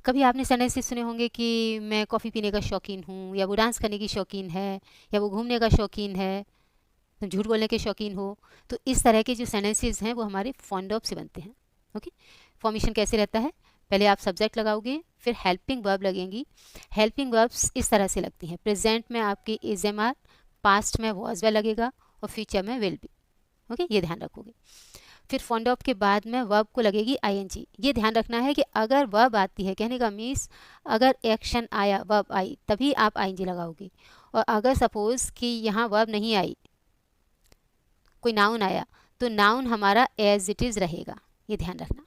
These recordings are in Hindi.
कभी आपने सेंटेंसेस सुने होंगे कि मैं कॉफ़ी पीने का शौकीन हूँ, या वो डांस करने की शौकीन है, या वो घूमने का शौकीन है, तुम झूठ बोलने के शौकीन हो। तो इस तरह के जो सेंटेंसेस हैं वो हमारे फॉन्ड ऑफ से बनते हैं। ओके, फॉर्मेशन कैसे रहता है? पहले आप सब्जेक्ट लगाओगे, फिर हेल्पिंग वर्ब लगेंगी। हेल्पिंग वर्ब्स इस तरह से लगती हैं, प्रेजेंट में आपकी इज एम आर, पास्ट में वॉज वे लगेगा, और फ्यूचर में विल बी। ओके, ये ध्यान रखोगे। फिर फॉन्ड ऑफ के बाद में वर्ब को लगेगी आईएनजी। ये ध्यान रखना है कि अगर वर्ब आती है, कहने का मीन्स अगर एक्शन आया, वर्ब आई, तभी आप आईएनजी लगाओगी। और अगर सपोज कि यहाँ वर्ब नहीं आई, कोई नाउन आया, तो नाउन हमारा एज इट इज़ रहेगा, ये ध्यान रखना।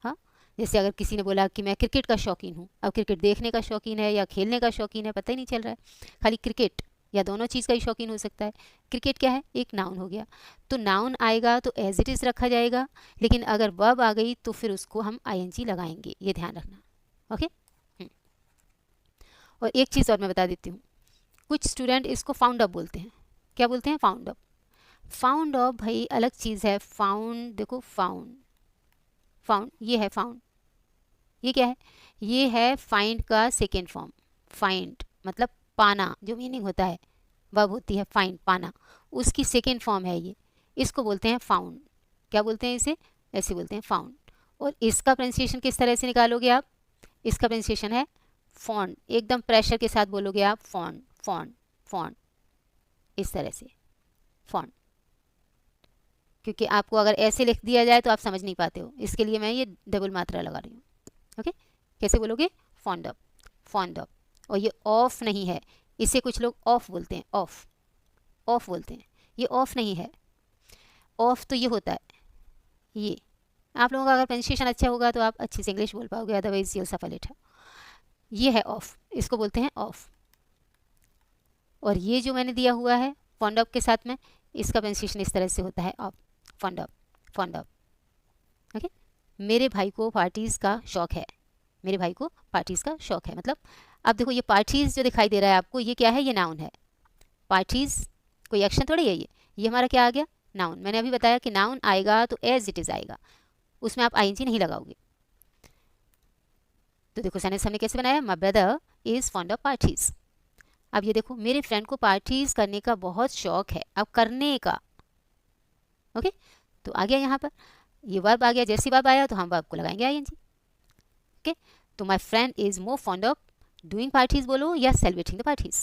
हाँ, जैसे अगर किसी ने बोला कि मैं क्रिकेट का शौकीन हूँ, अब क्रिकेट देखने का शौकीन है या खेलने का शौकीन है पता ही नहीं चल रहा है, खाली क्रिकेट या दोनों चीज़ का ही शौकीन हो सकता है। क्रिकेट क्या है? एक नाउन हो गया, तो नाउन आएगा तो एज इट इज़ रखा जाएगा, लेकिन अगर वर्ब आ गई तो फिर उसको हम आईएनजी लगाएंगे, ये ध्यान रखना। ओके। और एक चीज़ और मैं बता देती हूँ, कुछ स्टूडेंट इसको फाउंड अप बोलते हैं। क्या बोलते हैं? Found up. फाउंड अप भाई अलग चीज़ है। फाउंड, देखो फाउंड, फाउंड ये है फाउंड, ये क्या है? ये है फाइंड का सेकेंड फॉर्म। फाइंड मतलब पाना, जो मीनिंग होता है, वर्ब होती है फाइंड, पाना, उसकी सेकेंड फॉर्म है ये। इसको बोलते हैं फाउंड। क्या बोलते हैं इसे? ऐसे बोलते हैं फाउंड। और इसका प्रोनाउंसिएशन किस तरह से निकालोगे आप? इसका प्रोनाउंसिएशन है फॉन्ड, एकदम प्रेशर के साथ बोलोगे आप, फॉन्ड फॉन्ड फॉन्ड, इस तरह से फॉन्ड। क्योंकि आपको अगर ऐसे लिख दिया जाए तो आप समझ नहीं पाते हो, इसके लिए मैं ये डबल मात्रा लगा रही हूँ। ओके, कैसे बोलोगे? Fond up, fond up. और ये ऑफ नहीं है, इसे कुछ लोग ऑफ बोलते हैं, ऑफ, ऑफ बोलते हैं। ये ऑफ नहीं है, ऑफ तो ये होता है, ये। आप लोगों का अगर प्रोनाउंसिएशन अच्छा होगा तो आप अच्छी से इंग्लिश बोल पाओगे, अदरवाइज यूल सफल इट। ये है ऑफ, इसको बोलते हैं ऑफ। और ये जो मैंने दिया हुआ है फॉन्ड अप के साथ में, इसका प्रोनाउंसिएशन इस तरह से होता है of, fond up, fond up. Okay. मेरे भाई को पार्टीज़ का शौक है, मेरे भाई को पार्टीज़ का शौक है, मतलब अब देखो ये पार्टीज़ जो दिखाई दे रहा है आपको, ये क्या है? ये नाउन है। पार्टीज़ कोई एक्शन थोड़ी है, ये हमारा क्या आ गया? नाउन। मैंने अभी बताया कि नाउन आएगा तो एज इट इज़ आएगा, उसमें आप आईएनजी नहीं लगाओगे। तो देखो सेंटेंस हमने कैसे बनाया? My brother is fond of parties. अब ये देखो, मेरे फ्रेंड को पार्टीज़ करने का बहुत शौक है, अब करने का। ओके, तो आ गया यहाँ पर, ये वर्ब आ गया, जैसी वर्ब आया तो हम वर्ब को लगाएंगे आईएनजी। ओके, तो my friend is more fond of doing parties बोलो या सेलिब्रेटिंग द पार्टीज़।